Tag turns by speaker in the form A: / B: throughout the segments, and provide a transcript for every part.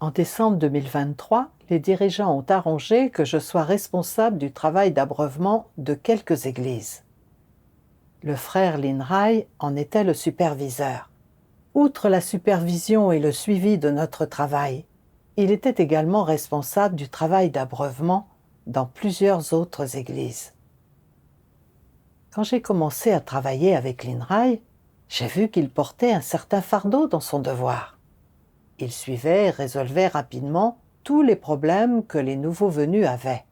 A: En décembre 2023, les dirigeants ont arrangé que je sois responsable du travail d'abreuvement de quelques églises. Le frère Linrai en était le superviseur. Outre la supervision et le suivi de notre travail, il était également responsable du travail d'abreuvement dans plusieurs autres églises. Quand j'ai commencé à travailler avec Linrai, j'ai vu qu'il portait un certain fardeau dans son devoir. Il suivait et résolvait rapidement tous les problèmes que les nouveaux venus avaient.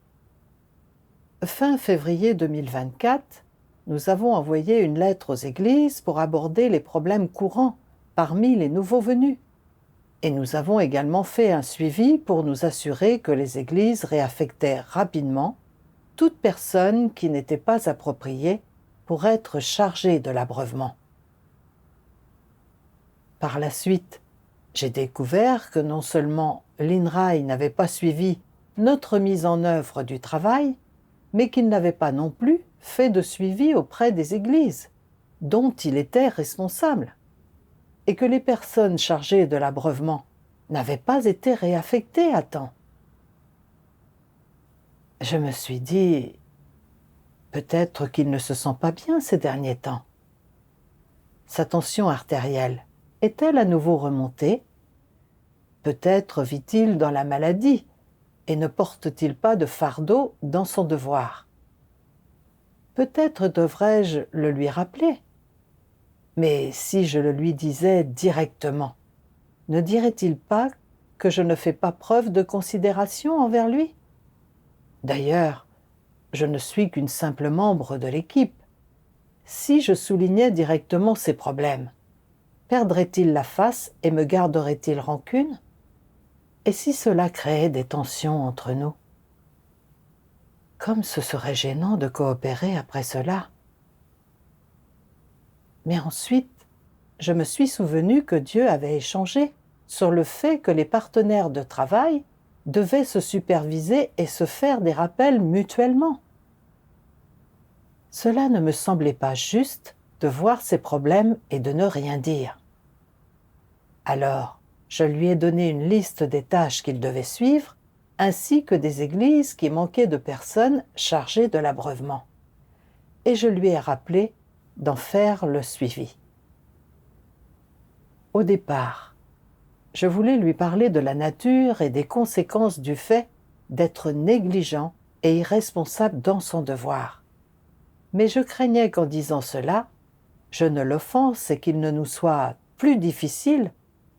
A: Fin février 2024, nous avons envoyé une lettre aux églises pour aborder les problèmes courants parmi les nouveaux venus. Et nous avons également fait un suivi pour nous assurer que les églises réaffectaient rapidement toute personne qui n'était pas appropriée pour être chargée de l'abreuvement. Par la suite, j'ai découvert que non seulement l'INRAE n'avait pas suivi notre mise en œuvre du travail, mais qu'il n'avait pas non plus fait de suivi auprès des églises, dont il était responsable, et que les personnes chargées de l'abreuvement n'avaient pas été réaffectées à temps. Je me suis dit, peut-être qu'il ne se sent pas bien ces derniers temps. Sa tension artérielle est-elle à nouveau remontée? Peut-être vit-il dans la maladie et ne porte-t-il pas de fardeau dans son devoir? Peut-être devrais-je le lui rappeler. Mais si je le lui disais directement, ne dirait-il pas que je ne fais pas preuve de considération envers lui? D'ailleurs, je ne suis qu'une simple membre de l'équipe. Si je soulignais directement ses problèmes, perdrait-il la face et me garderait-il rancune? Et si cela créait des tensions entre nous? Comme ce serait gênant de coopérer après cela. Mais ensuite, je me suis souvenu que Dieu avait échangé sur le fait que les partenaires de travail devaient se superviser et se faire des rappels mutuellement. Cela ne me semblait pas juste de voir ses problèmes et de ne rien dire. Alors, je lui ai donné une liste des tâches qu'il devait suivre, ainsi que des églises qui manquaient de personnes chargées de l'abreuvement. Et je lui ai rappelé d'en faire le suivi. Au départ, je voulais lui parler de la nature et des conséquences du fait d'être négligent et irresponsable dans son devoir. Mais je craignais qu'en disant cela, je ne l'offense et qu'il ne nous soit plus difficile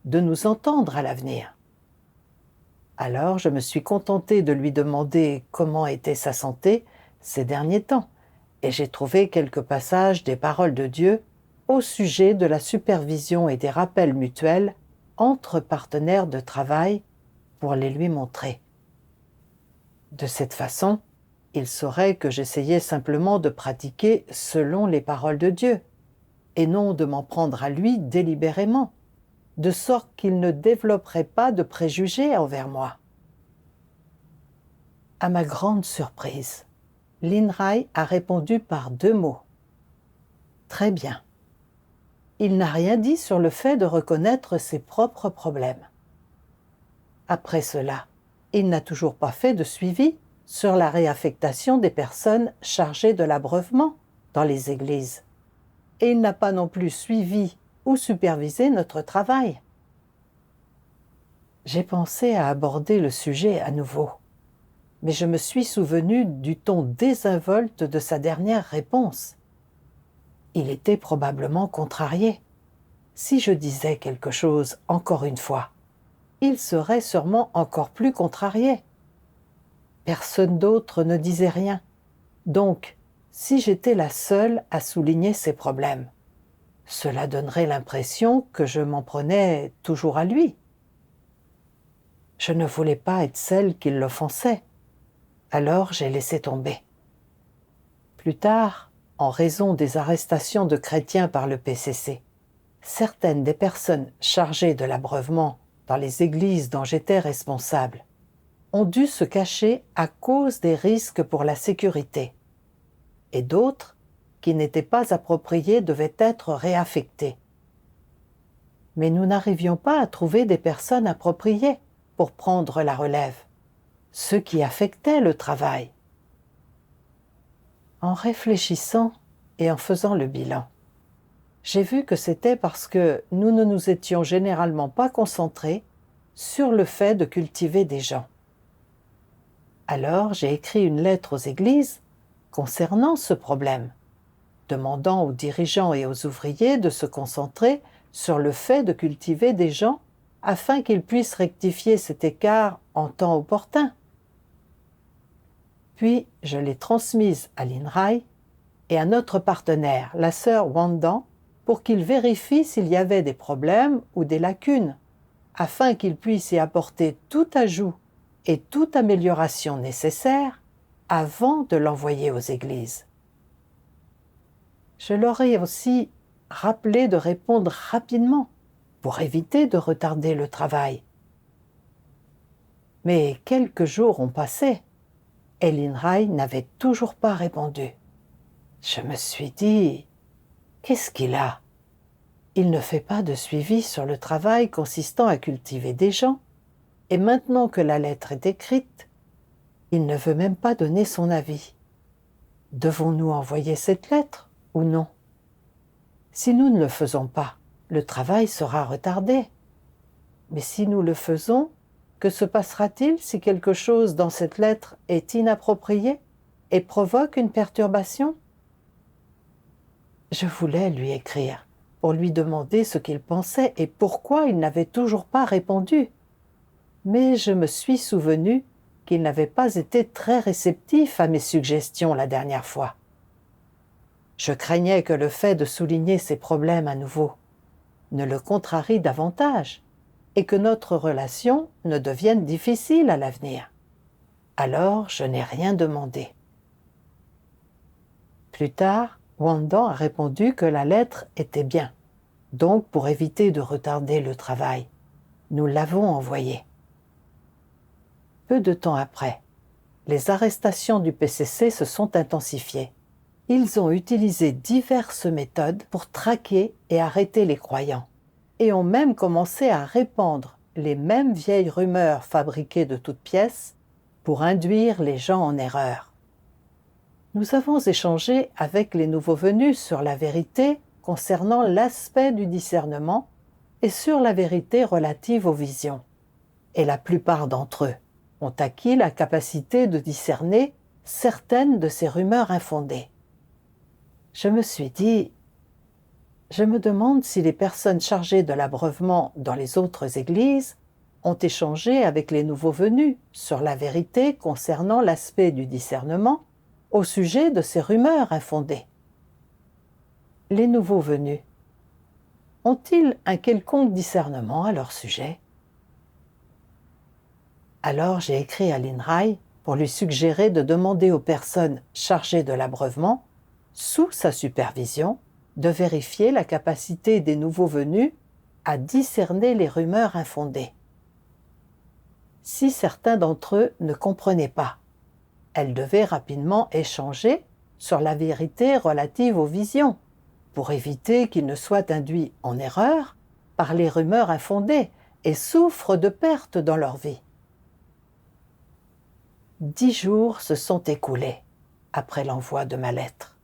A: de nous entendre à l'avenir. Alors je me suis contentée de lui demander comment était sa santé ces derniers temps, et j'ai trouvé quelques passages des paroles de Dieu au sujet de la supervision et des rappels mutuels entre partenaires de travail pour les lui montrer. De cette façon, il saurait que j'essayais simplement de pratiquer selon les paroles de Dieu, et non de m'en prendre à lui délibérément, de sorte qu'il ne développerait pas de préjugés envers moi. À ma grande surprise, Linrai a répondu par 2 mots. Très bien. Il n'a rien dit sur le fait de reconnaître ses propres problèmes. Après cela, il n'a toujours pas fait de suivi sur la réaffectation des personnes chargées de l'abreuvement dans les églises. Et il n'a pas non plus suivi ou supervisé notre travail. J'ai pensé à aborder le sujet à nouveau, mais je me suis souvenu du ton désinvolte de sa dernière réponse. Il était probablement contrarié. Si je disais quelque chose encore une fois, il serait sûrement encore plus contrarié. Personne d'autre ne disait rien. Donc, si j'étais la seule à souligner ses problèmes, cela donnerait l'impression que je m'en prenais toujours à lui. Je ne voulais pas être celle qui l'offensait. Alors j'ai laissé tomber. Plus tard, en raison des arrestations de chrétiens par le PCC, certaines des personnes chargées de l'abreuvement dans les églises dont j'étais responsable ont dû se cacher à cause des risques pour la sécurité, et d'autres, qui n'étaient pas appropriés, devaient être réaffectés. Mais nous n'arrivions pas à trouver des personnes appropriées pour prendre la relève, ce qui affectait le travail. En réfléchissant et en faisant le bilan, j'ai vu que c'était parce que nous ne nous étions généralement pas concentrés sur le fait de cultiver des gens. Alors j'ai écrit une lettre aux églises concernant ce problème, demandant aux dirigeants et aux ouvriers de se concentrer sur le fait de cultiver des gens afin qu'ils puissent rectifier cet écart en temps opportun. Puis je l'ai transmise à l'INRAE et à notre partenaire, la sœur Wandan, pour qu'ils vérifient s'il y avait des problèmes ou des lacunes, afin qu'ils puissent y apporter tout ajout et toute amélioration nécessaire avant de l'envoyer aux églises. Je leur ai aussi rappelé de répondre rapidement pour éviter de retarder le travail. Mais quelques jours ont passé et l'INRAE n'avait toujours pas répondu. Je me suis dit, qu'est-ce qu'il a? Il ne fait pas de suivi sur le travail consistant à cultiver des gens, et maintenant que la lettre est écrite, il ne veut même pas donner son avis. Devons-nous envoyer cette lettre ou non? Si nous ne le faisons pas, le travail sera retardé. Mais si nous le faisons, que se passera-t-il si quelque chose dans cette lettre est inapproprié et provoque une perturbation? Je voulais lui écrire pour lui demander ce qu'il pensait et pourquoi il n'avait toujours pas répondu. Mais je me suis souvenu qu'il n'avait pas été très réceptif à mes suggestions la dernière fois. Je craignais que le fait de souligner ses problèmes à nouveau ne le contrarie davantage et que notre relation ne devienne difficile à l'avenir. Alors je n'ai rien demandé. Plus tard, Wandan a répondu que la lettre était bien. Donc, pour éviter de retarder le travail, nous l'avons envoyée. Peu de temps après, les arrestations du PCC se sont intensifiées. Ils ont utilisé diverses méthodes pour traquer et arrêter les croyants, et ont même commencé à répandre les mêmes vieilles rumeurs fabriquées de toutes pièces pour induire les gens en erreur. Nous avons échangé avec les nouveaux venus sur la vérité concernant l'aspect du discernement et sur la vérité relative aux visions. Et la plupart d'entre eux ont acquis la capacité de discerner certaines de ces rumeurs infondées. Je me suis dit, je me demande si les personnes chargées de l'abreuvement dans les autres églises ont échangé avec les nouveaux venus sur la vérité concernant l'aspect du discernement au sujet de ces rumeurs infondées. Les nouveaux venus ont-ils un quelconque discernement à leur sujet? Alors j'ai écrit à l'INRAE pour lui suggérer de demander aux personnes chargées de l'abreuvement, sous sa supervision, de vérifier la capacité des nouveaux venus à discerner les rumeurs infondées. Si certains d'entre eux ne comprenaient pas, elles devaient rapidement échanger sur la vérité relative aux visions, pour éviter qu'ils ne soient induits en erreur par les rumeurs infondées et souffrent de pertes dans leur vie. 10 jours se sont écoulés après l'envoi de ma lettre,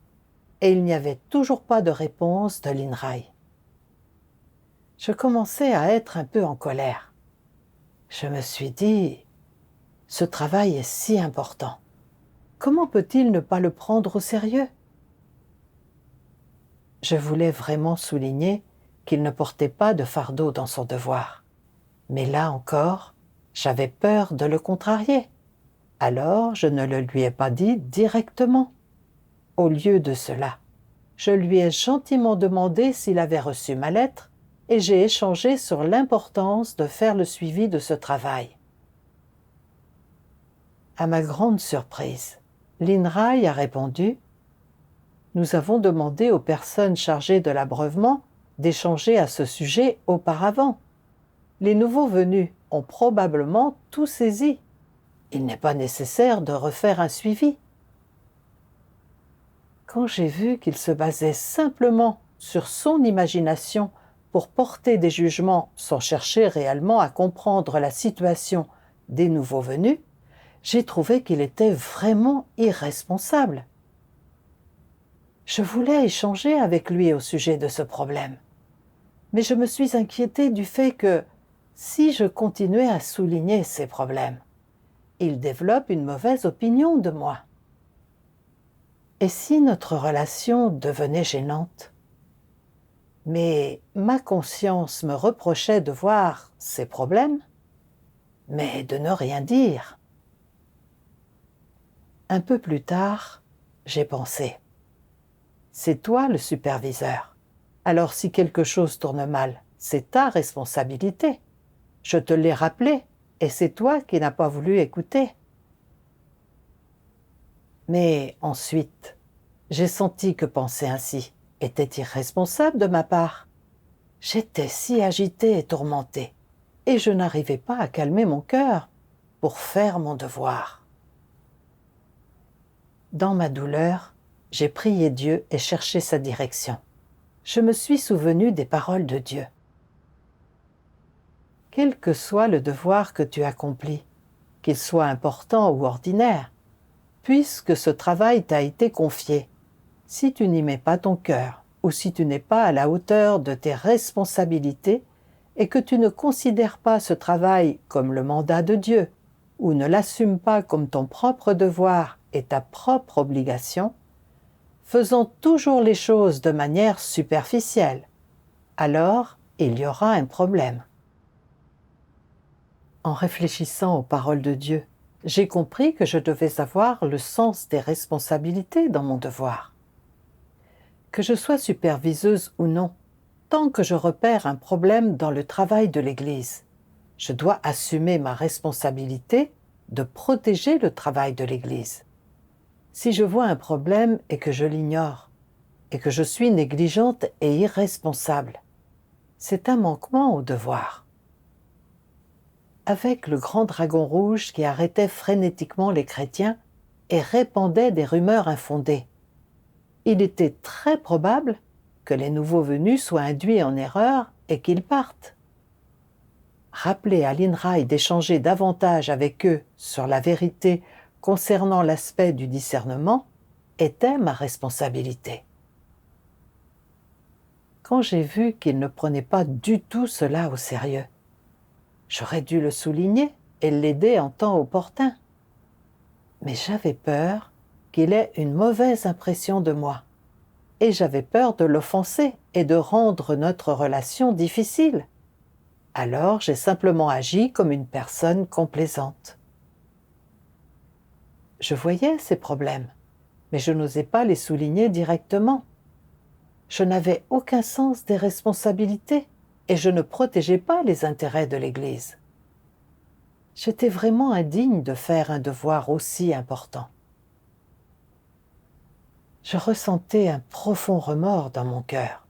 A: et il n'y avait toujours pas de réponse de l'INRAE. Je commençais à être un peu en colère. Je me suis dit, ce travail est si important. Comment peut-il ne pas le prendre au sérieux? Je voulais vraiment souligner qu'il ne portait pas de fardeau dans son devoir. Mais là encore, j'avais peur de le contrarier. Alors je ne le lui ai pas dit directement. Au lieu de cela, je lui ai gentiment demandé s'il avait reçu ma lettre et j'ai échangé sur l'importance de faire le suivi de ce travail. À ma grande surprise, l'INRAE a répondu « Nous avons demandé aux personnes chargées de l'abreuvement d'échanger à ce sujet auparavant. Les nouveaux venus ont probablement tout saisi. Il n'est pas nécessaire de refaire un suivi. » Quand j'ai vu qu'il se basait simplement sur son imagination pour porter des jugements sans chercher réellement à comprendre la situation des nouveaux venus, j'ai trouvé qu'il était vraiment irresponsable. Je voulais échanger avec lui au sujet de ce problème, mais je me suis inquiétée du fait que, si je continuais à souligner ces problèmes, il développe une mauvaise opinion de moi. Et si notre relation devenait gênante? Mais ma conscience me reprochait de voir ces problèmes, mais de ne rien dire. Un peu plus tard, j'ai pensé, c'est toi le superviseur. Alors si quelque chose tourne mal, c'est ta responsabilité. Je te l'ai rappelé, et c'est toi qui n'as pas voulu écouter. Mais ensuite, j'ai senti que penser ainsi était irresponsable de ma part. J'étais si agitée et tourmentée, et je n'arrivais pas à calmer mon cœur pour faire mon devoir. Dans ma douleur, j'ai prié Dieu et cherché sa direction. Je me suis souvenue des paroles de Dieu. Quel que soit le devoir que tu accomplis, qu'il soit important ou ordinaire, puisque ce travail t'a été confié, si tu n'y mets pas ton cœur, ou si tu n'es pas à la hauteur de tes responsabilités, et que tu ne considères pas ce travail comme le mandat de Dieu, ou ne l'assumes pas comme ton propre devoir et ta propre obligation, faisant toujours les choses de manière superficielle, alors il y aura un problème. En réfléchissant aux paroles de Dieu, j'ai compris que je devais avoir le sens des responsabilités dans mon devoir. Que je sois superviseuse ou non, tant que je repère un problème dans le travail de l'Église, je dois assumer ma responsabilité de protéger le travail de l'Église. Si je vois un problème et que je l'ignore, et que je suis négligente et irresponsable, c'est un manquement au devoir. Avec le grand dragon rouge qui arrêtait frénétiquement les chrétiens et répandait des rumeurs infondées, il était très probable que les nouveaux venus soient induits en erreur et qu'ils partent. Rappeler à l'INRAE d'échanger davantage avec eux sur la vérité concernant l'aspect du discernement était ma responsabilité. Quand j'ai vu qu'ils ne prenaient pas du tout cela au sérieux, j'aurais dû le souligner et l'aider en temps opportun. Mais j'avais peur qu'il ait une mauvaise impression de moi. Et j'avais peur de l'offenser et de rendre notre relation difficile. Alors j'ai simplement agi comme une personne complaisante. Je voyais ces problèmes, mais je n'osais pas les souligner directement. Je n'avais aucun sens des responsabilités et je ne protégeais pas les intérêts de l'Église. J'étais vraiment indigne de faire un devoir aussi important. Je ressentais un profond remords dans mon cœur.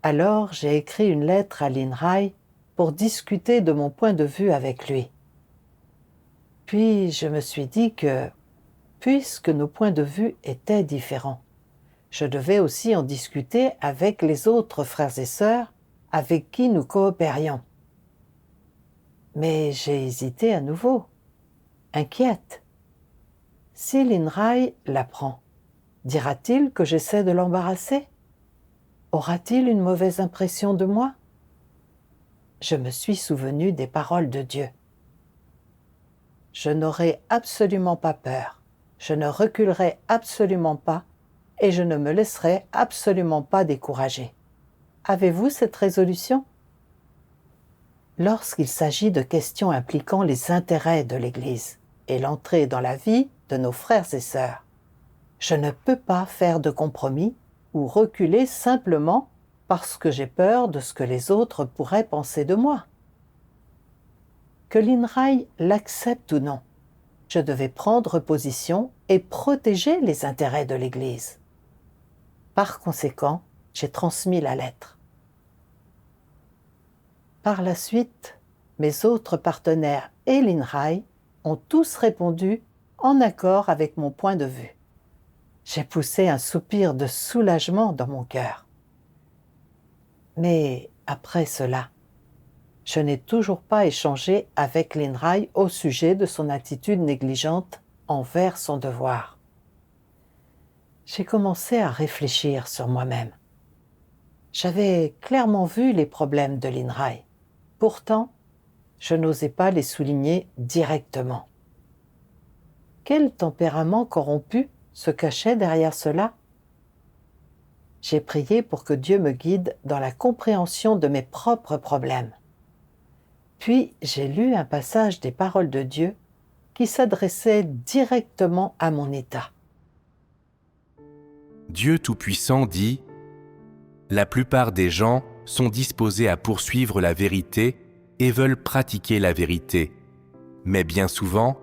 A: Alors j'ai écrit une lettre à l'INRAE pour discuter de mon point de vue avec lui. Puis je me suis dit que, puisque nos points de vue étaient différents, je devais aussi en discuter avec les autres frères et sœurs avec qui nous coopérions. Mais j'ai hésité à nouveau, inquiète. Si l'INRAE l'apprend, dira-t-il que j'essaie de l'embarrasser? Aura-t-il une mauvaise impression de moi? Je me suis souvenu des paroles de Dieu. Je n'aurai absolument pas peur, je ne reculerai absolument pas et je ne me laisserai absolument pas décourager. Avez-vous cette résolution? Lorsqu'il s'agit de questions impliquant les intérêts de l'Église et l'entrée dans la vie de nos frères et sœurs, je ne peux pas faire de compromis ou reculer simplement parce que j'ai peur de ce que les autres pourraient penser de moi. Que l'INRAE l'accepte ou non, je devais prendre position et protéger les intérêts de l'Église. Par conséquent, j'ai transmis la lettre. Par la suite, mes autres partenaires et l'INRAE ont tous répondu en accord avec mon point de vue. J'ai poussé un soupir de soulagement dans mon cœur. Mais après cela. Je n'ai toujours pas échangé avec l'INRAE au sujet de son attitude négligente envers son devoir. J'ai commencé à réfléchir sur moi-même. J'avais clairement vu les problèmes de l'INRAE. Pourtant, je n'osais pas les souligner directement. Quel tempérament corrompu se cachait derrière cela? J'ai prié pour que Dieu me guide dans la compréhension de mes propres problèmes. Puis j'ai lu un passage des paroles de Dieu qui s'adressait directement à mon état.
B: Dieu Tout-Puissant dit « La plupart des gens sont disposés à poursuivre la vérité et veulent pratiquer la vérité, mais bien souvent,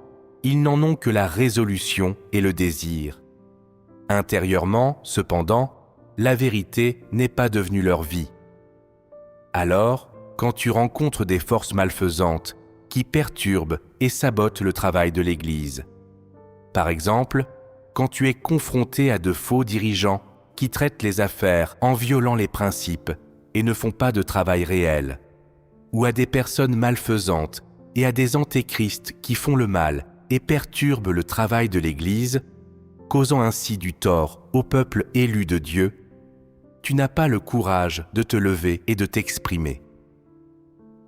B: ils n'en ont que la résolution et le désir. Intérieurement, cependant, la vérité n'est pas devenue leur vie. Alors, quand tu rencontres des forces malfaisantes qui perturbent et sabotent le travail de l'Église, par exemple, quand tu es confronté à de faux dirigeants qui traitent les affaires en violant les principes et ne font pas de travail réel, ou à des personnes malfaisantes et à des antéchrists qui font le mal et perturbent le travail de l'Église, causant ainsi du tort au peuple élu de Dieu, tu n'as pas le courage de te lever et de t'exprimer.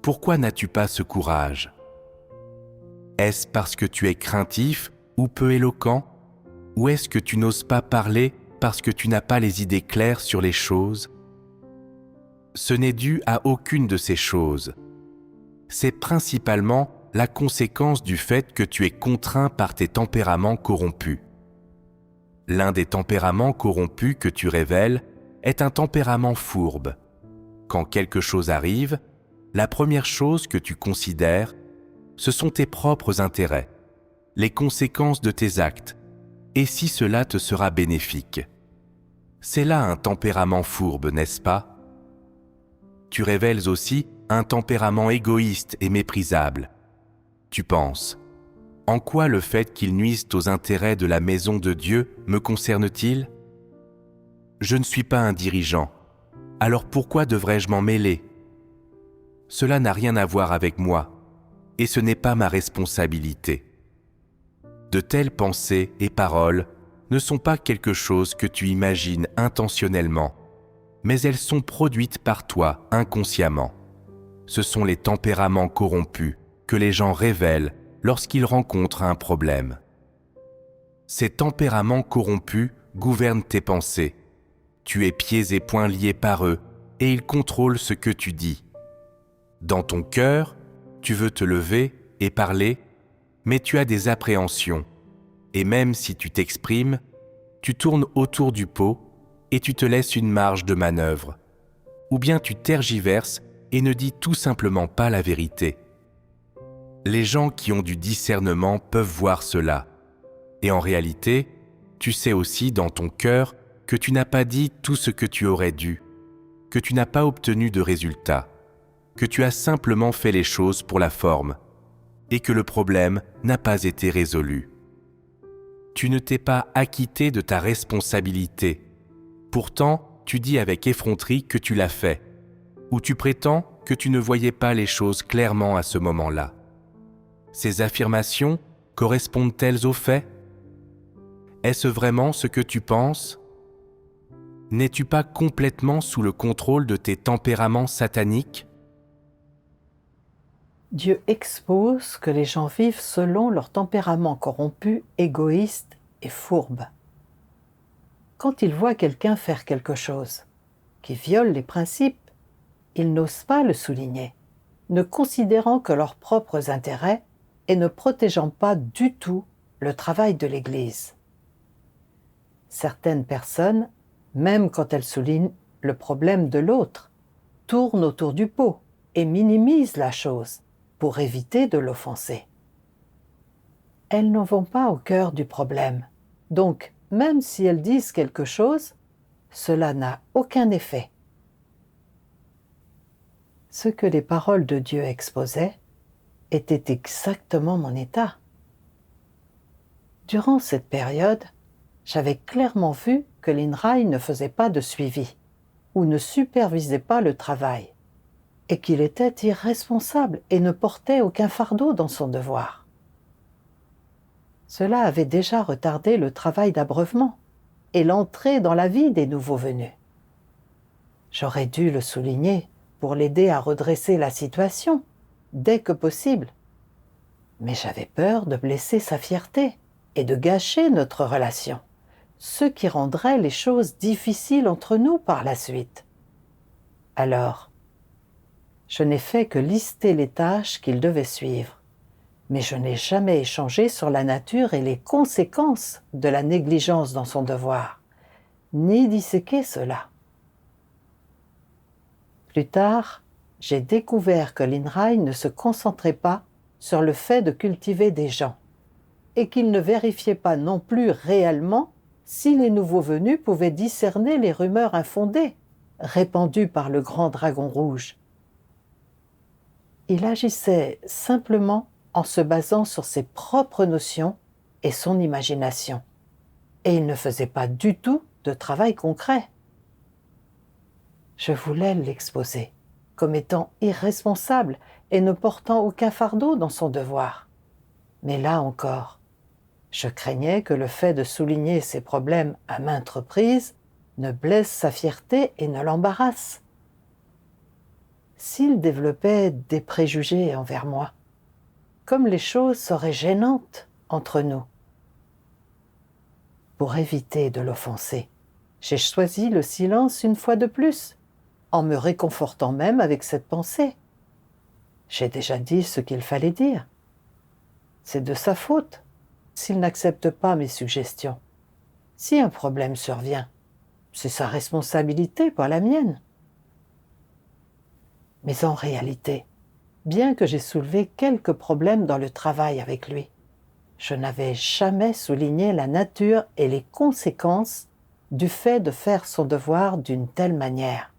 B: Pourquoi n'as-tu pas ce courage? Est-ce parce que tu es craintif ou peu éloquent? Ou est-ce que tu n'oses pas parler parce que tu n'as pas les idées claires sur les choses? Ce n'est dû à aucune de ces choses. C'est principalement la conséquence du fait que tu es contraint par tes tempéraments corrompus. L'un des tempéraments corrompus que tu révèles est un tempérament fourbe. Quand quelque chose arrive, la première chose que tu considères, ce sont tes propres intérêts, les conséquences de tes actes, et si cela te sera bénéfique. C'est là un tempérament fourbe, n'est-ce pas? Tu révèles aussi un tempérament égoïste et méprisable. Tu penses, en quoi le fait qu'ils nuisent aux intérêts de la maison de Dieu me concerne-t-il? Je ne suis pas un dirigeant, alors pourquoi devrais-je m'en mêler? Cela n'a rien à voir avec moi, et ce n'est pas ma responsabilité. De telles pensées et paroles ne sont pas quelque chose que tu imagines intentionnellement, mais elles sont produites par toi inconsciemment. Ce sont les tempéraments corrompus que les gens révèlent lorsqu'ils rencontrent un problème. Ces tempéraments corrompus gouvernent tes pensées. Tu es pieds et poings liés par eux et ils contrôlent ce que tu dis. Dans ton cœur, tu veux te lever et parler, mais tu as des appréhensions. Et même si tu t'exprimes, tu tournes autour du pot et tu te laisses une marge de manœuvre. Ou bien tu tergiverses et ne dis tout simplement pas la vérité. Les gens qui ont du discernement peuvent voir cela. Et en réalité, tu sais aussi dans ton cœur que tu n'as pas dit tout ce que tu aurais dû, que tu n'as pas obtenu de résultat, que tu as simplement fait les choses pour la forme, et que le problème n'a pas été résolu. Tu ne t'es pas acquitté de ta responsabilité. Pourtant, tu dis avec effronterie que tu l'as fait, ou tu prétends que tu ne voyais pas les choses clairement à ce moment-là. Ces affirmations correspondent-elles aux faits? Est-ce vraiment ce que tu penses? N'es-tu pas complètement sous le contrôle de tes tempéraments sataniques?
A: Dieu expose que les gens vivent selon leur tempérament corrompu, égoïste et fourbe. Quand ils voient quelqu'un faire quelque chose qui viole les principes, ils n'osent pas le souligner, ne considérant que leurs propres intérêts et ne protégeant pas du tout le travail de l'Église. Certaines personnes, même quand elles soulignent le problème de l'autre, tournent autour du pot et minimisent la chose pour éviter de l'offenser. Elles n'en vont pas au cœur du problème, donc même si elles disent quelque chose, cela n'a aucun effet. Ce que les paroles de Dieu exposaient était exactement mon état. Durant cette période, j'avais clairement vu que l'INRAE ne faisait pas de suivi ou ne supervisait pas le travail, et qu'il était irresponsable et ne portait aucun fardeau dans son devoir. Cela avait déjà retardé le travail d'abreuvement et l'entrée dans la vie des nouveaux venus. J'aurais dû le souligner pour l'aider à redresser la situation, dès que possible. Mais j'avais peur de blesser sa fierté et de gâcher notre relation, ce qui rendrait les choses difficiles entre nous par la suite. Alors, je n'ai fait que lister les tâches qu'il devait suivre, mais je n'ai jamais échangé sur la nature et les conséquences de la négligence dans son devoir, ni disséqué cela. Plus tard, j'ai découvert que l'INRAE ne se concentrait pas sur le fait de cultiver des gens, et qu'il ne vérifiait pas non plus réellement si les nouveaux venus pouvaient discerner les rumeurs infondées, répandues par le grand dragon rouge. Il agissait simplement en se basant sur ses propres notions et son imagination, et il ne faisait pas du tout de travail concret. Je voulais l'exposer comme étant irresponsable et ne portant aucun fardeau dans son devoir. Mais là encore, je craignais que le fait de souligner ses problèmes à maintes reprises ne blesse sa fierté et ne l'embarrasse. S'il développait des préjugés envers moi, comme les choses seraient gênantes entre nous. Pour éviter de l'offenser, j'ai choisi le silence une fois de plus, en me réconfortant même avec cette pensée. J'ai déjà dit ce qu'il fallait dire. C'est de sa faute s'il n'accepte pas mes suggestions. Si un problème survient, c'est sa responsabilité, pas la mienne. Mais en réalité, bien que j'ai soulevé quelques problèmes dans le travail avec lui, je n'avais jamais souligné la nature et les conséquences du fait de faire son devoir d'une telle manière.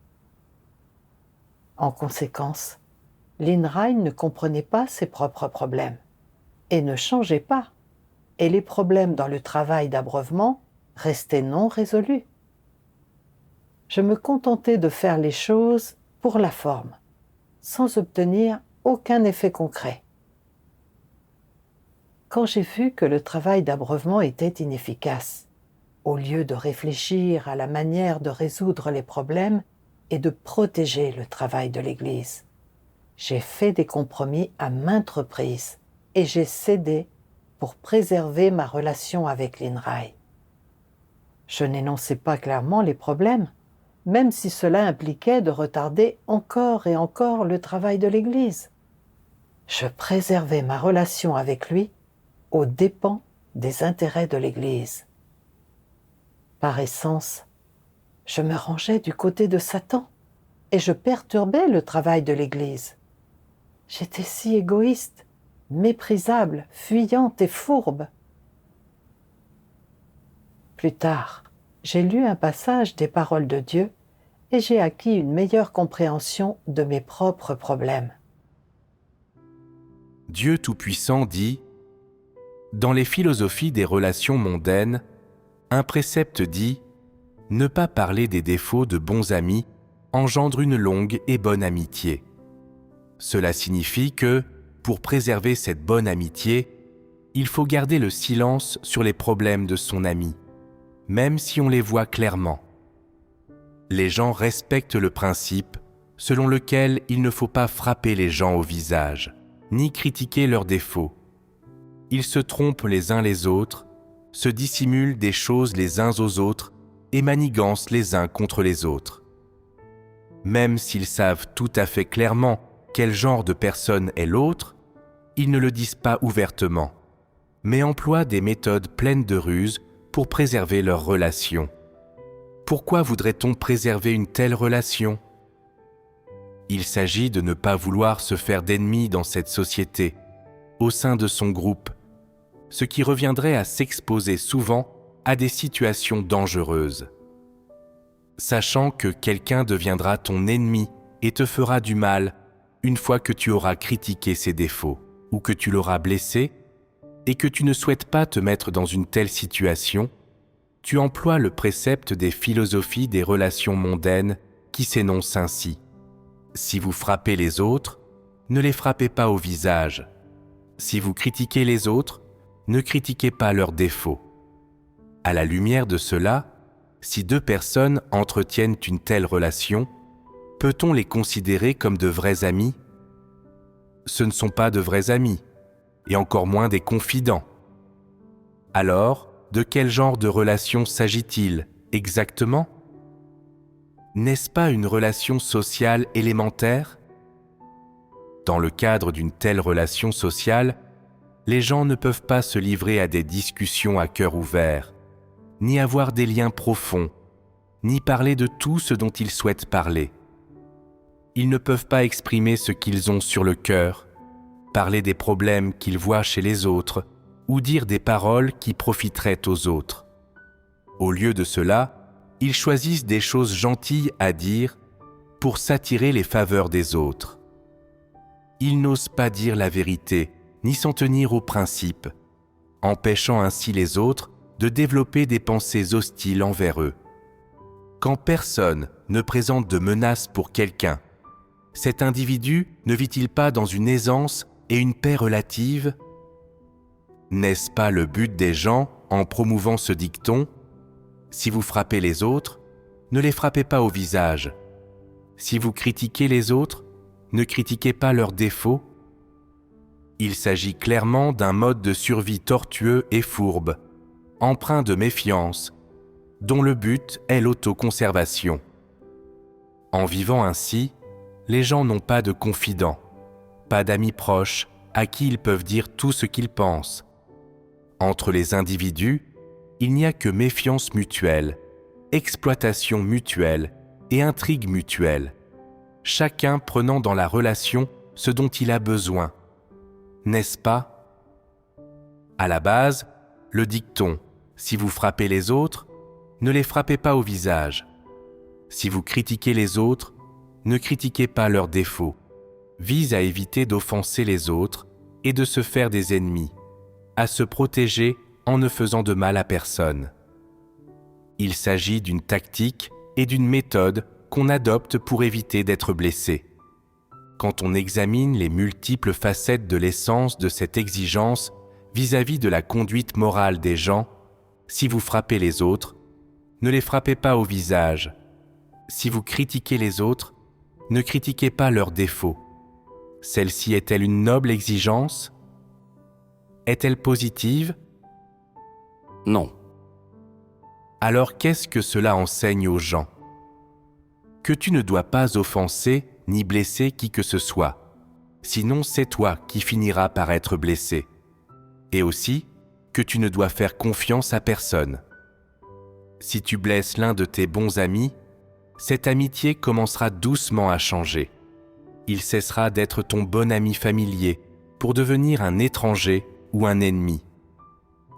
A: En conséquence, l'INRAE ne comprenait pas ses propres problèmes et ne changeait pas, et les problèmes dans le travail d'abreuvement restaient non résolus. Je me contentais de faire les choses pour la forme, sans obtenir aucun effet concret. Quand j'ai vu que le travail d'abreuvement était inefficace, au lieu de réfléchir à la manière de résoudre les problèmes et de protéger le travail de l'Église, j'ai fait des compromis à maintes reprises et j'ai cédé pour préserver ma relation avec l'INRAE. Je n'énonçais pas clairement les problèmes, même si cela impliquait de retarder encore et encore le travail de l'Église. Je préservais ma relation avec lui aux dépens des intérêts de l'Église. Par essence, je me rangeais du côté de Satan et je perturbais le travail de l'Église. J'étais si égoïste, méprisable, fuyante et fourbe. Plus tard, j'ai lu un passage des paroles de Dieu et j'ai acquis une meilleure compréhension de mes propres problèmes.
B: Dieu Tout-Puissant dit « Dans les philosophies des relations mondaines, un précepte dit « Ne pas parler des défauts de bons amis engendre une longue et bonne amitié. » Cela signifie que, pour préserver cette bonne amitié, il faut garder le silence sur les problèmes de son ami, même si on les voit clairement. Les gens respectent le principe selon lequel il ne faut pas frapper les gens au visage, ni critiquer leurs défauts. Ils se trompent les uns les autres, se dissimulent des choses les uns aux autres et manigancent les uns contre les autres. Même s'ils savent tout à fait clairement quel genre de personne est l'autre, ils ne le disent pas ouvertement, mais emploient des méthodes pleines de ruses pour préserver leur relation. Pourquoi voudrait-on préserver une telle relation ? Il s'agit de ne pas vouloir se faire d'ennemis dans cette société, au sein de son groupe, ce qui reviendrait à s'exposer souvent à des situations dangereuses. Sachant que quelqu'un deviendra ton ennemi et te fera du mal une fois que tu auras critiqué ses défauts ou que tu l'auras blessé, et que tu ne souhaites pas te mettre dans une telle situation, tu emploies le précepte des philosophies des relations mondaines qui s'énonce ainsi. Si vous frappez les autres, ne les frappez pas au visage. Si vous critiquez les autres, ne critiquez pas leurs défauts. À la lumière de cela, si deux personnes entretiennent une telle relation, peut-on les considérer comme de vrais amis ? Ce ne sont pas de vrais amis, et encore moins des confidents. Alors, de quel genre de relation s'agit-il exactement ? N'est-ce pas une relation sociale élémentaire ? Dans le cadre d'une telle relation sociale, les gens ne peuvent pas se livrer à des discussions à cœur ouvert, ni avoir des liens profonds, ni parler de tout ce dont ils souhaitent parler. Ils ne peuvent pas exprimer ce qu'ils ont sur le cœur, parler des problèmes qu'ils voient chez les autres, ou dire des paroles qui profiteraient aux autres. Au lieu de cela, ils choisissent des choses gentilles à dire pour s'attirer les faveurs des autres. Ils n'osent pas dire la vérité, ni s'en tenir aux principes, empêchant ainsi les autres de développer des pensées hostiles envers eux. Quand personne ne présente de menace pour quelqu'un, cet individu ne vit-il pas dans une aisance et une paix relative ? N'est-ce pas le but des gens en promouvant ce dicton ? Si vous frappez les autres, ne les frappez pas au visage. Si vous critiquez les autres, ne critiquez pas leurs défauts. Il s'agit clairement d'un mode de survie tortueux et fourbe, empreint de méfiance, dont le but est l'autoconservation. En vivant ainsi, les gens n'ont pas de confidents, pas d'amis proches à qui ils peuvent dire tout ce qu'ils pensent. Entre les individus, il n'y a que méfiance mutuelle, exploitation mutuelle et intrigue mutuelle, chacun prenant dans la relation ce dont il a besoin. N'est-ce pas ? À la base, le dicton « Si vous frappez les autres, ne les frappez pas au visage. Si vous critiquez les autres, ne critiquez pas leurs défauts » vise à éviter d'offenser les autres et de se faire des ennemis, à se protéger en ne faisant de mal à personne. Il s'agit d'une tactique et d'une méthode qu'on adopte pour éviter d'être blessé. Quand on examine les multiples facettes de l'essence de cette exigence vis-à-vis de la conduite morale des gens, si vous frappez les autres, ne les frappez pas au visage. Si vous critiquez les autres, ne critiquez pas leurs défauts. Celle-ci est-elle une noble exigence ? Est-elle positive ?
C: Non.
B: Alors qu'est-ce que cela enseigne aux gens ? Que tu ne dois pas offenser ni blesser qui que ce soit, sinon c'est toi qui finiras par être blessé. Et aussi que tu ne dois faire confiance à personne. Si tu blesses l'un de tes bons amis, cette amitié commencera doucement à changer. Il cessera d'être ton bon ami familier pour devenir un étranger ou un ennemi.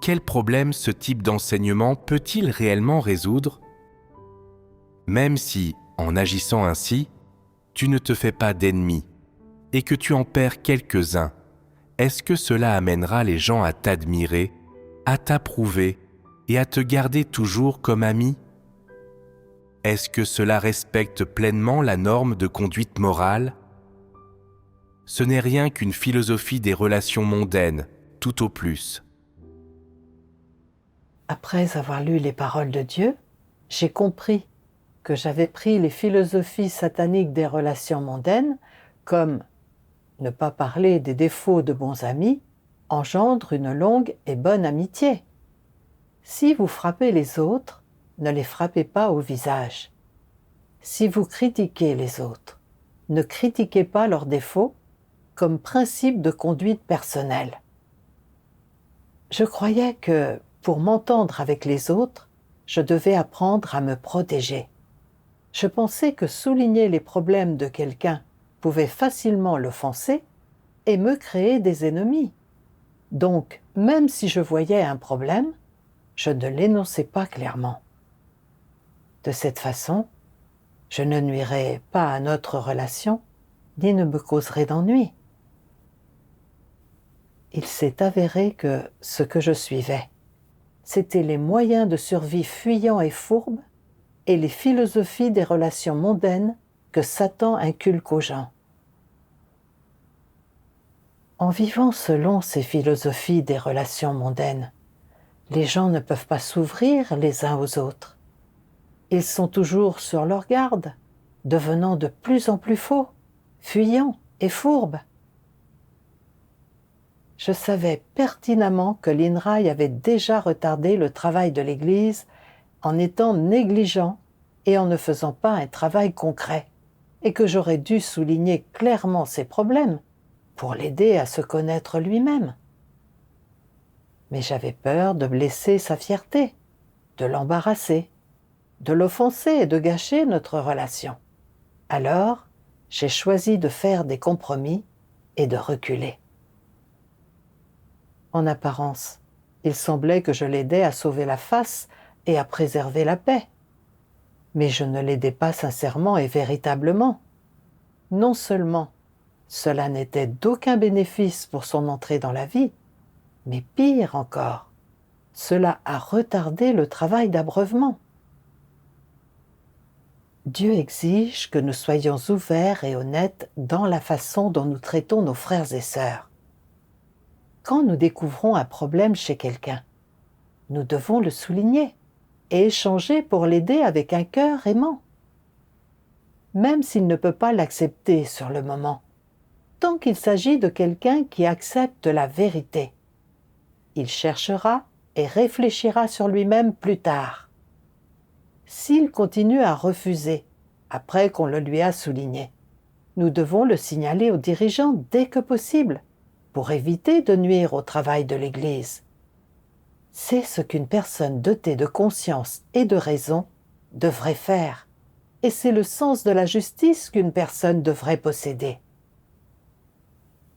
B: Quel problème ce type d'enseignement peut-il réellement résoudre ? Même si, en agissant ainsi, tu ne te fais pas d'ennemis et que tu en perds quelques-uns, est-ce que cela amènera les gens à t'admirer, à t'approuver et à te garder toujours comme ami ? Est-ce que cela respecte pleinement la norme de conduite morale ? Ce n'est rien qu'une philosophie des relations mondaines, tout au plus.
A: Après avoir lu les paroles de Dieu, j'ai compris que j'avais pris les philosophies sataniques des relations mondaines, comme ne pas parler des défauts de bons amis, engendre une longue et bonne amitié. Si vous frappez les autres, ne les frappez pas au visage. Si vous critiquez les autres, ne critiquez pas leurs défauts comme principe de conduite personnelle. Je croyais que, pour m'entendre avec les autres, je devais apprendre à me protéger. Je pensais que souligner les problèmes de quelqu'un pouvait facilement l'offenser et me créer des ennemis. Donc, même si je voyais un problème, je ne l'énonçais pas clairement. De cette façon, je ne nuirais pas à notre relation, ni ne me causerais d'ennui. Il s'est avéré que ce que je suivais, c'étaient les moyens de survie fuyants et fourbes et les philosophies des relations mondaines que Satan inculque aux gens. En vivant selon ces philosophies des relations mondaines, les gens ne peuvent pas s'ouvrir les uns aux autres. Ils sont toujours sur leur garde, devenant de plus en plus faux, fuyants et fourbes. Je savais pertinemment que l'INRAE avait déjà retardé le travail de l'Église en étant négligent et en ne faisant pas un travail concret, et que j'aurais dû souligner clairement ses problèmes pour l'aider à se connaître lui-même. Mais j'avais peur de blesser sa fierté, de l'embarrasser, de l'offenser et de gâcher notre relation. Alors, j'ai choisi de faire des compromis et de reculer. En apparence, il semblait que je l'aidais à sauver la face et à préserver la paix. Mais je ne l'aidais pas sincèrement et véritablement. Non seulement cela n'était d'aucun bénéfice pour son entrée dans la vie, mais pire encore, cela a retardé le travail d'abreuvement. Dieu exige que nous soyons ouverts et honnêtes dans la façon dont nous traitons nos frères et sœurs. Quand nous découvrons un problème chez quelqu'un, nous devons le souligner et échanger pour l'aider avec un cœur aimant. Même s'il ne peut pas l'accepter sur le moment, tant qu'il s'agit de quelqu'un qui accepte la vérité. Il cherchera et réfléchira sur lui-même plus tard. S'il continue à refuser, après qu'on le lui a souligné, nous devons le signaler aux dirigeants dès que possible, pour éviter de nuire au travail de l'Église. C'est ce qu'une personne dotée de conscience et de raison devrait faire, et c'est le sens de la justice qu'une personne devrait posséder.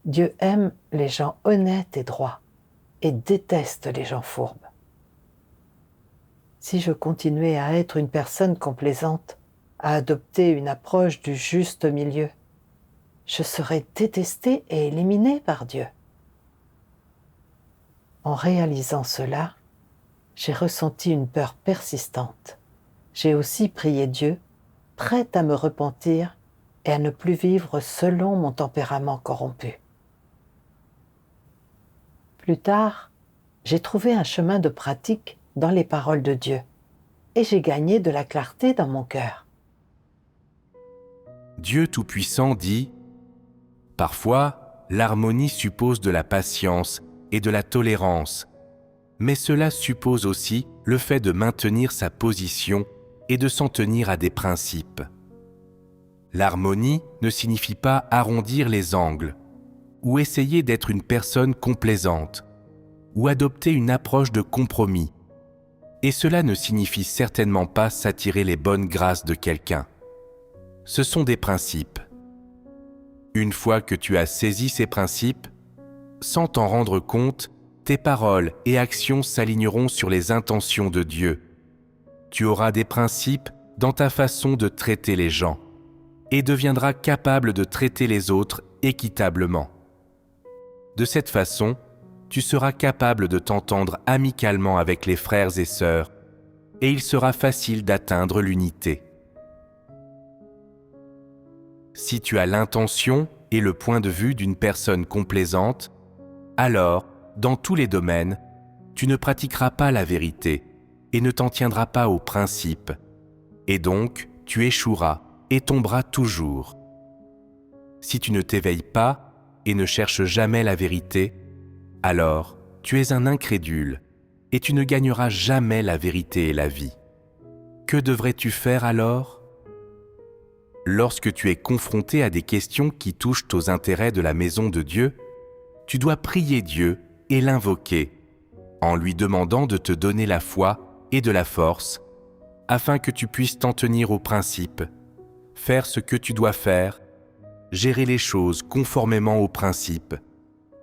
A: Dieu aime les gens honnêtes et droits, et déteste les gens fourbes. Si je continuais à être une personne complaisante, à adopter une approche du juste milieu, je serais détesté et éliminé par Dieu. En réalisant cela, j'ai ressenti une peur persistante. J'ai aussi prié Dieu, prête à me repentir et à ne plus vivre selon mon tempérament corrompu. Plus tard, j'ai trouvé un chemin de pratique dans les paroles de Dieu et j'ai gagné de la clarté dans mon cœur.
B: Dieu Tout-Puissant dit « Parfois, l'harmonie suppose de la patience et de la tolérance, mais cela suppose aussi le fait de maintenir sa position et de s'en tenir à des principes. L'harmonie ne signifie pas arrondir les angles, ou essayer d'être une personne complaisante, ou adopter une approche de compromis, et cela ne signifie certainement pas s'attirer les bonnes grâces de quelqu'un. Ce sont des principes. Une fois que tu as saisi ces principes, sans t'en rendre compte, tes paroles et actions s'aligneront sur les intentions de Dieu. Tu auras des principes dans ta façon de traiter les gens et deviendras capable de traiter les autres équitablement. De cette façon, tu seras capable de t'entendre amicalement avec les frères et sœurs et il sera facile d'atteindre l'unité. Si tu as l'intention et le point de vue d'une personne complaisante, alors, dans tous les domaines, tu ne pratiqueras pas la vérité et ne t'en tiendras pas aux principes, et donc tu échoueras et tomberas toujours. Si tu ne t'éveilles pas et ne cherches jamais la vérité, alors tu es un incrédule et tu ne gagneras jamais la vérité et la vie. Que devrais-tu faire alors ? Lorsque tu es confronté à des questions qui touchent aux intérêts de la maison de Dieu, tu dois prier Dieu et l'invoquer, en lui demandant de te donner la foi et de la force, afin que tu puisses t'en tenir aux principes, faire ce que tu dois faire, gérer les choses conformément aux principes,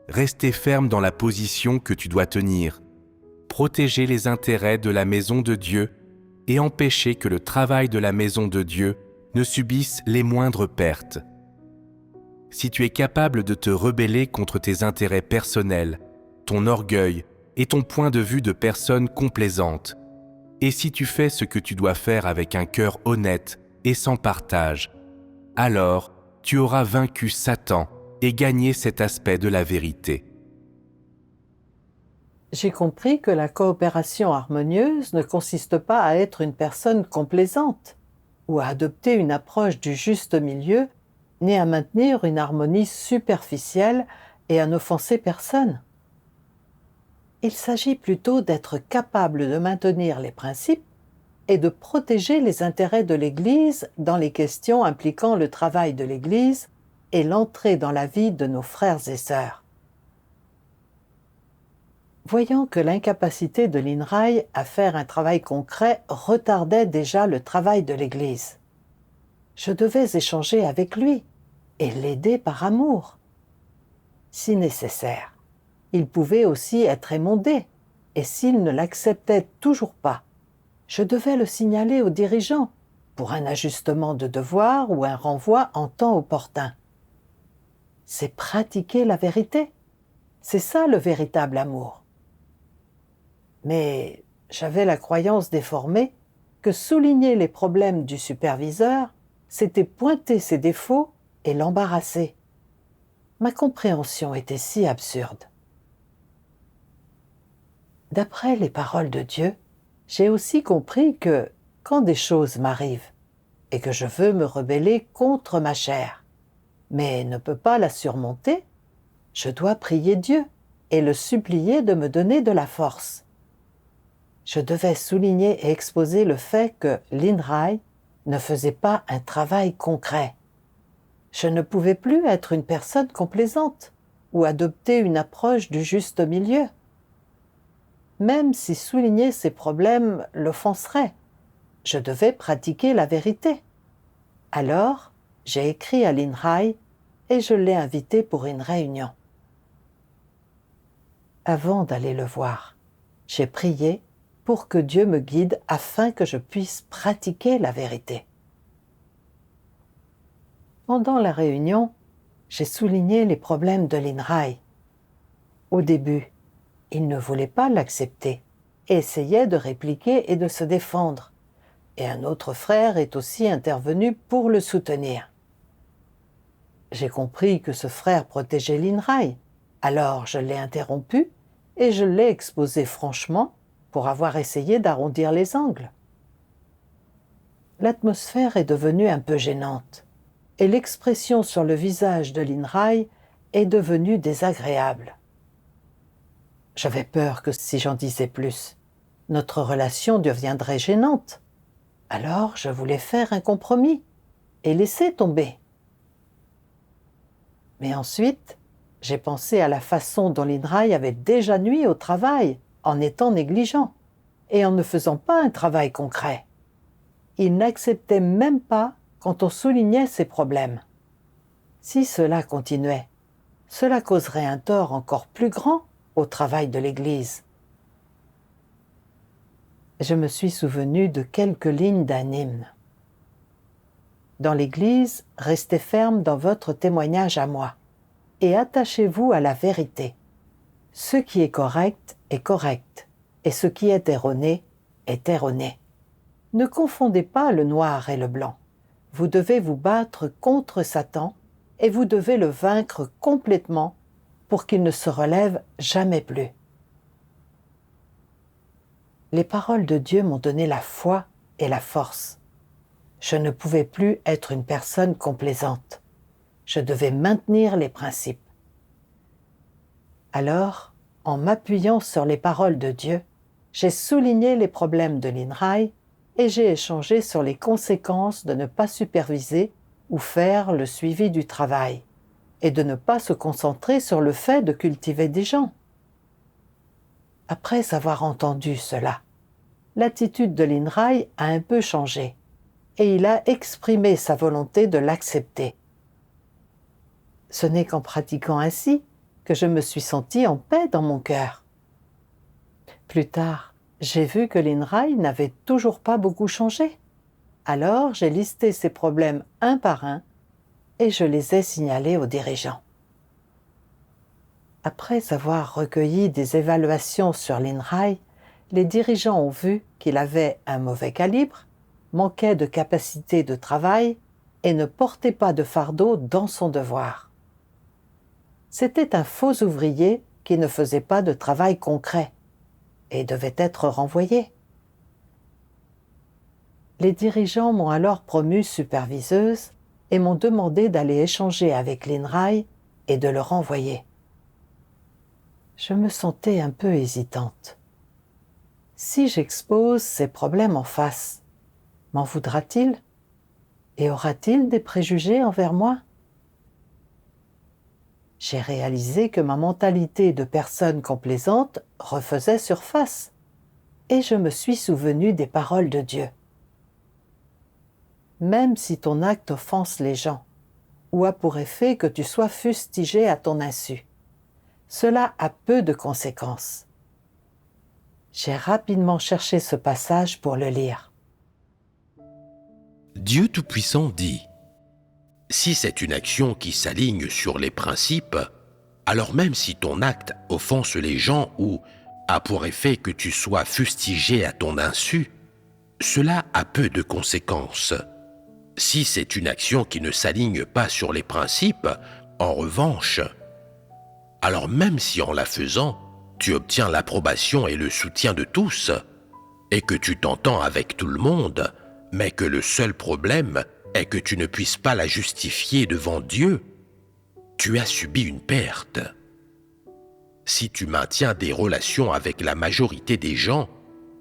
B: rester ferme dans la position que tu dois tenir, protéger les intérêts de la maison de Dieu et empêcher que le travail de la maison de Dieu ne subisse les moindres pertes. Si tu es capable de te rebeller contre tes intérêts personnels, ton orgueil et ton point de vue de personne complaisante, et si tu fais ce que tu dois faire avec un cœur honnête et sans partage, alors tu auras vaincu Satan et gagné cet aspect de la vérité.
A: J'ai compris que la coopération harmonieuse ne consiste pas à être une personne complaisante ou à adopter une approche du juste milieu, ni à maintenir une harmonie superficielle et à n'offenser personne. Il s'agit plutôt d'être capable de maintenir les principes et de protéger les intérêts de l'Église dans les questions impliquant le travail de l'Église et l'entrée dans la vie de nos frères et sœurs. Voyant que l'incapacité de l'INRAE à faire un travail concret retardait déjà le travail de l'Église, je devais échanger avec lui et l'aider par amour. Si nécessaire, il pouvait aussi être émondé, et s'il ne l'acceptait toujours pas, je devais le signaler aux dirigeants pour un ajustement de devoir ou un renvoi en temps opportun. C'est pratiquer la vérité. C'est ça le véritable amour. Mais j'avais la croyance déformée que souligner les problèmes du superviseur, c'était pointer ses défauts et l'embarrasser. Ma compréhension était si absurde. D'après les paroles de Dieu, j'ai aussi compris que, quand des choses m'arrivent, et que je veux me rebeller contre ma chair, mais ne peux pas la surmonter, je dois prier Dieu et le supplier de me donner de la force. Je devais souligner et exposer le fait que l'INRAE ne faisait pas un travail concret. Je ne pouvais plus être une personne complaisante ou adopter une approche du juste milieu. Même si souligner ces problèmes l'offenserait, je devais pratiquer la vérité. Alors, j'ai écrit à l'INRAE et je l'ai invité pour une réunion. Avant d'aller le voir, j'ai prié pour que Dieu me guide afin que je puisse pratiquer la vérité. Pendant la réunion, j'ai souligné les problèmes de l'INRAE. Au début, il ne voulait pas l'accepter et essayait de répliquer et de se défendre. Et un autre frère est aussi intervenu pour le soutenir. J'ai compris que ce frère protégeait l'INRAE, alors je l'ai interrompu et je l'ai exposé franchement pour avoir essayé d'arrondir les angles. L'atmosphère est devenue un peu gênante et l'expression sur le visage de l'INRAE est devenue désagréable. J'avais peur que si j'en disais plus, notre relation deviendrait gênante. Alors je voulais faire un compromis et laisser tomber. Mais ensuite, j'ai pensé à la façon dont l'INRAE avait déjà nui au travail en étant négligent et en ne faisant pas un travail concret. Il n'acceptait même pas quand on soulignait ses problèmes. Si cela continuait, cela causerait un tort encore plus grand au travail de l'Église. Je me suis souvenu de quelques lignes d'un hymne. Dans l'Église, restez ferme dans votre témoignage à moi et attachez-vous à la vérité. Ce qui est correct et ce qui est erroné est erroné. Ne confondez pas le noir et le blanc. Vous devez vous battre contre Satan et vous devez le vaincre complètement pour qu'il ne se relève jamais plus. Les paroles de Dieu m'ont donné la foi et la force. Je ne pouvais plus être une personne complaisante. Je devais maintenir les principes. Alors, en m'appuyant sur les paroles de Dieu, j'ai souligné les problèmes de l'INRAE et j'ai échangé sur les conséquences de ne pas superviser ou faire le suivi du travail et de ne pas se concentrer sur le fait de cultiver des gens. Après avoir entendu cela, l'attitude de l'INRAE a un peu changé et il a exprimé sa volonté de l'accepter. Ce n'est qu'en pratiquant ainsi que je me suis sentie en paix dans mon cœur. Plus tard, j'ai vu que l'INRAE n'avait toujours pas beaucoup changé. Alors j'ai listé ses problèmes un par un et je les ai signalés aux dirigeants. Après avoir recueilli des évaluations sur l'INRAE, les dirigeants ont vu qu'il avait un mauvais calibre, manquait de capacité de travail et ne portait pas de fardeau dans son devoir. C'était un faux ouvrier qui ne faisait pas de travail concret et devait être renvoyé. Les dirigeants m'ont alors promue superviseuse et m'ont demandé d'aller échanger avec l'INRAE et de le renvoyer. Je me sentais un peu hésitante. Si j'expose ces problèmes en face, m'en voudra-t-il? Et aura-t-il des préjugés envers moi? J'ai réalisé que ma mentalité de personne complaisante refaisait surface, et je me suis souvenu des paroles de Dieu. Même si ton acte offense les gens, ou a pour effet que tu sois fustigé à ton insu, cela a peu de conséquences. J'ai rapidement cherché ce passage pour le lire.
D: Dieu Tout-Puissant dit : si c'est une action qui s'aligne sur les principes, alors même si ton acte offense les gens ou a pour effet que tu sois fustigé à ton insu, cela a peu de conséquences. Si c'est une action qui ne s'aligne pas sur les principes, en revanche, alors même si en la faisant, tu obtiens l'approbation et le soutien de tous, et que tu t'entends avec tout le monde, mais que le seul problème est que tu ne puisses pas la justifier devant Dieu, tu as subi une perte. Si tu maintiens des relations avec la majorité des gens,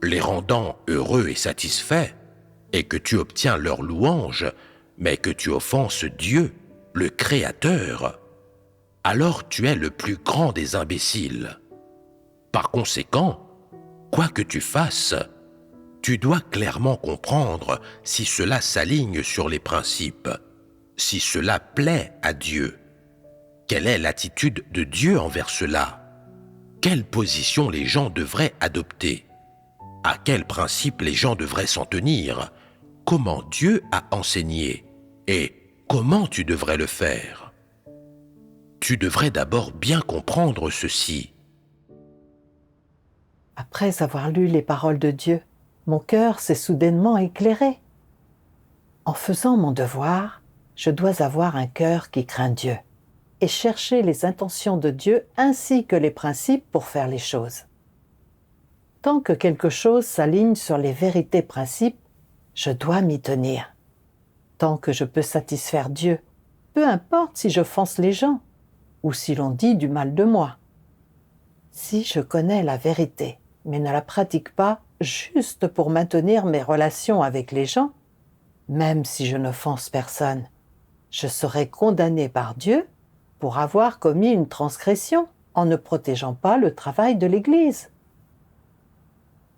D: les rendant heureux et satisfaits, et que tu obtiens leur louange, mais que tu offenses Dieu, le Créateur, alors tu es le plus grand des imbéciles. Par conséquent, quoi que tu fasses, tu dois clairement comprendre si cela s'aligne sur les principes, si cela plaît à Dieu. Quelle est l'attitude de Dieu envers cela? Quelle position les gens devraient adopter? À quel principe les gens devraient s'en tenir? Comment Dieu a enseigné? Et comment tu devrais le faire? Tu devrais d'abord bien comprendre ceci.
A: Après avoir lu les paroles de Dieu, mon cœur s'est soudainement éclairé. En faisant mon devoir, je dois avoir un cœur qui craint Dieu et chercher les intentions de Dieu ainsi que les principes pour faire les choses. Tant que quelque chose s'aligne sur les vérités principes, je dois m'y tenir. Tant que je peux satisfaire Dieu, peu importe si j'offense les gens ou si l'on dit du mal de moi. Si je connais la vérité, mais ne la pratique pas juste pour maintenir mes relations avec les gens, même si je n'offense personne, je serai condamné par Dieu pour avoir commis une transgression en ne protégeant pas le travail de l'Église.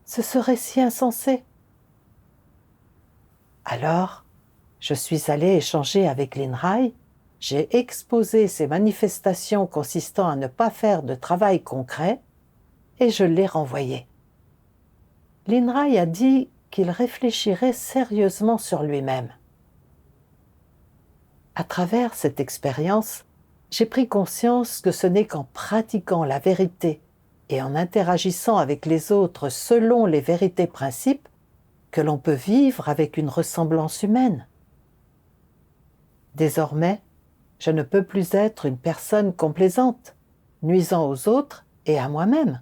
A: Ce serait si insensé. Alors, je suis allée échanger avec l'INRAE, j'ai exposé ces manifestations consistant à ne pas faire de travail concret et je l'ai renvoyé. L'INRAE a dit qu'il réfléchirait sérieusement sur lui-même. À travers cette expérience, j'ai pris conscience que ce n'est qu'en pratiquant la vérité et en interagissant avec les autres selon les vérités principes que l'on peut vivre avec une ressemblance humaine. Désormais, je ne peux plus être une personne complaisante, nuisant aux autres et à moi-même.